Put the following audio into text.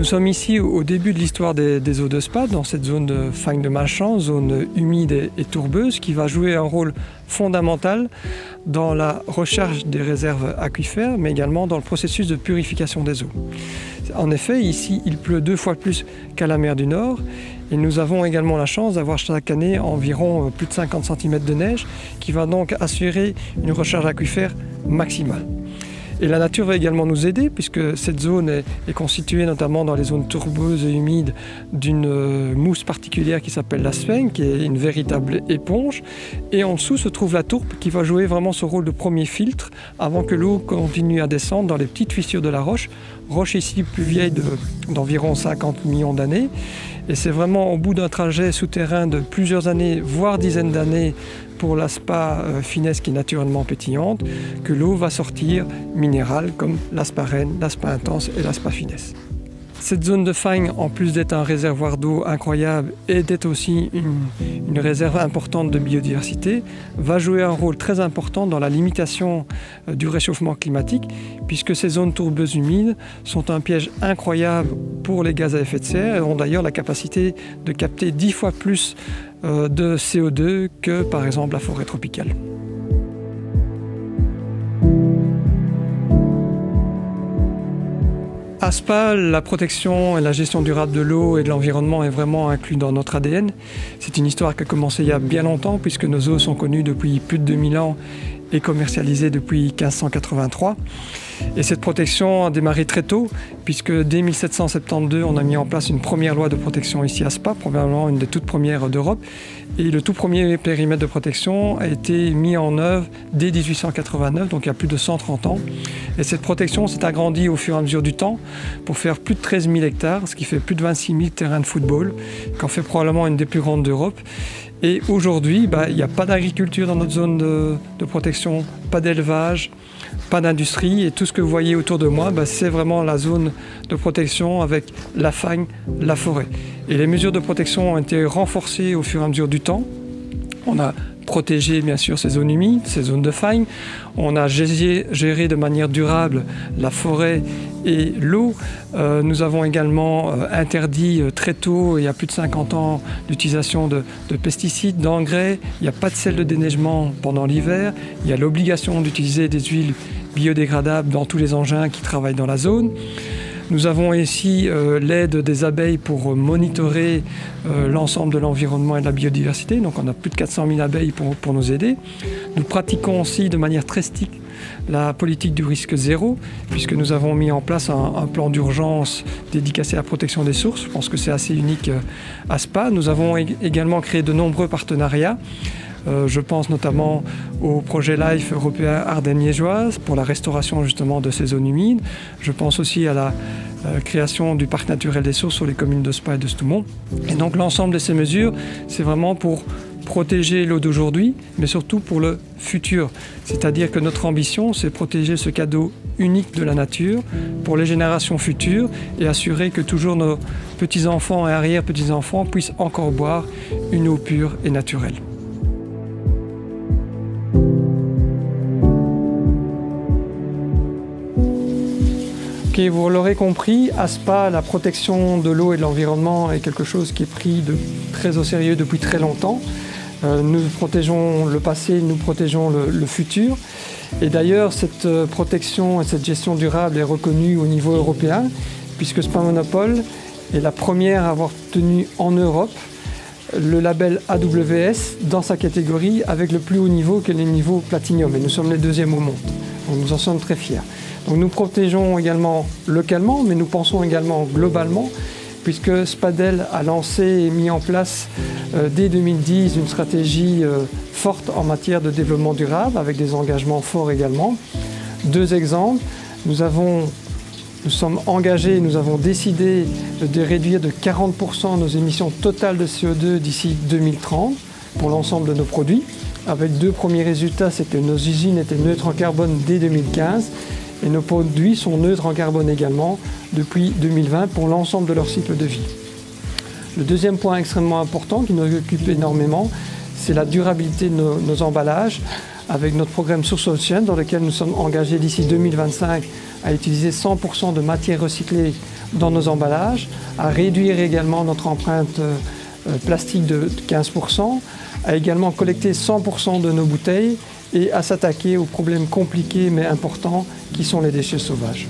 Nous sommes ici au début de l'histoire des eaux de Spa, dans cette zone de Fagne de Malchamps, zone humide et tourbeuse, qui va jouer un rôle fondamental dans la recharge des réserves aquifères, mais également dans le processus de purification des eaux. En effet, ici, il pleut 2 fois plus qu'à la mer du Nord, et nous avons également la chance d'avoir chaque année environ plus de 50 cm de neige, qui va donc assurer une recharge aquifère maximale. Et la nature va également nous aider, puisque cette zone est constituée notamment dans les zones tourbeuses et humides d'une mousse particulière qui s'appelle la sphègne, qui est une véritable éponge. Et en dessous se trouve la tourbe qui va jouer vraiment ce rôle de premier filtre avant que l'eau continue à descendre dans les petites fissures de la roche. Roche ici plus vieille d'environ 50 millions d'années. Et c'est vraiment au bout d'un trajet souterrain de plusieurs années, voire dizaines d'années, pour la spa finesse qui est naturellement pétillante, que l'eau va sortir minérale comme la spa reine, la spa intense et la spa finesse. Cette zone de Fagne, en plus d'être un réservoir d'eau incroyable et d'être aussi une réserve importante de biodiversité, va jouer un rôle très important dans la limitation du réchauffement climatique, puisque ces zones tourbeuses humides sont un piège incroyable pour les gaz à effet de serre et ont d'ailleurs la capacité de capter 10 fois plus de CO2 que par exemple la forêt tropicale. À Spa, la protection et la gestion durable de l'eau et de l'environnement est vraiment inclus dans notre ADN. C'est une histoire qui a commencé il y a bien longtemps, puisque nos eaux sont connues depuis plus de 2000 ans et commercialisées depuis 1583. Et cette protection a démarré très tôt, puisque dès 1772, on a mis en place une première loi de protection ici à Spa, probablement une des toutes premières d'Europe. Et le tout premier périmètre de protection a été mis en œuvre dès 1889, donc il y a plus de 130 ans. Et cette protection s'est agrandie au fur et à mesure du temps pour faire plus de 13 000 hectares, ce qui fait plus de 26 000 terrains de football, qu'en fait probablement une des plus grandes d'Europe. Et aujourd'hui, il n'y a pas d'agriculture dans notre zone de protection, pas d'élevage, pas d'industrie. Et tout ce que vous voyez autour de moi, c'est vraiment la zone de protection avec la fagne, la forêt. Et les mesures de protection ont été renforcées au fur et à mesure du temps. On a protégé bien sûr ces zones humides, ces zones de fagne. On a géré de manière durable la forêt et l'eau. Nous avons également interdit très tôt, il y a plus de 50 ans, l'utilisation de pesticides, d'engrais. Il n'y a pas de sel de déneigement pendant l'hiver. Il y a l'obligation d'utiliser des huiles biodégradables dans tous les engins qui travaillent dans la zone. Nous avons ici l'aide des abeilles pour monitorer l'ensemble de l'environnement et de la biodiversité. Donc on a plus de 400 000 abeilles pour nous aider. Nous pratiquons aussi de manière très stricte la politique du risque zéro, puisque nous avons mis en place un plan d'urgence dédicacé à la protection des sources. Je pense que c'est assez unique à Spa. Nous avons également créé de nombreux partenariats. Je pense notamment au projet LIFE européen Ardennes liégeoise pour la restauration justement de ces zones humides. Je pense aussi à la création du parc naturel des sources sur les communes de Spa et de Stoumont. Et donc l'ensemble de ces mesures, c'est vraiment pour protéger l'eau d'aujourd'hui, mais surtout pour le futur. C'est-à-dire que notre ambition, c'est protéger ce cadeau unique de la nature pour les générations futures et assurer que toujours nos petits-enfants et arrière-petits-enfants puissent encore boire une eau pure et naturelle. Ok, vous l'aurez compris, à Spa, la protection de l'eau et de l'environnement est quelque chose qui est pris très au sérieux depuis très longtemps. Nous protégeons le passé, nous protégeons le futur. Et d'ailleurs, cette protection et cette gestion durable est reconnue au niveau européen, puisque Spa Monopole est la première à avoir obtenu en Europe le label AWS dans sa catégorie avec le plus haut niveau que les niveaux Platinum. Et nous sommes les deuxièmes au monde. Donc nous en sommes très fiers. Donc nous protégeons également localement, mais nous pensons également globalement, puisque Spadel a lancé et mis en place dès 2010 une stratégie forte en matière de développement durable, avec des engagements forts également. 2 exemples, nous sommes engagés, nous avons décidé de réduire de 40% nos émissions totales de CO2 d'ici 2030 pour l'ensemble de nos produits. Avec 2 premiers résultats, c'est que nos usines étaient neutres en carbone dès 2015 et nos produits sont neutres en carbone également depuis 2020 pour l'ensemble de leur cycle de vie. Le deuxième point extrêmement important qui nous occupe énormément, c'est la durabilité de nos emballages, avec notre programme Source Ocean, dans lequel nous sommes engagés d'ici 2025 à utiliser 100% de matières recyclées dans nos emballages, à réduire également notre empreinte plastique de 15%, à également collecter 100% de nos bouteilles et à s'attaquer aux problèmes compliqués mais importants qui sont les déchets sauvages.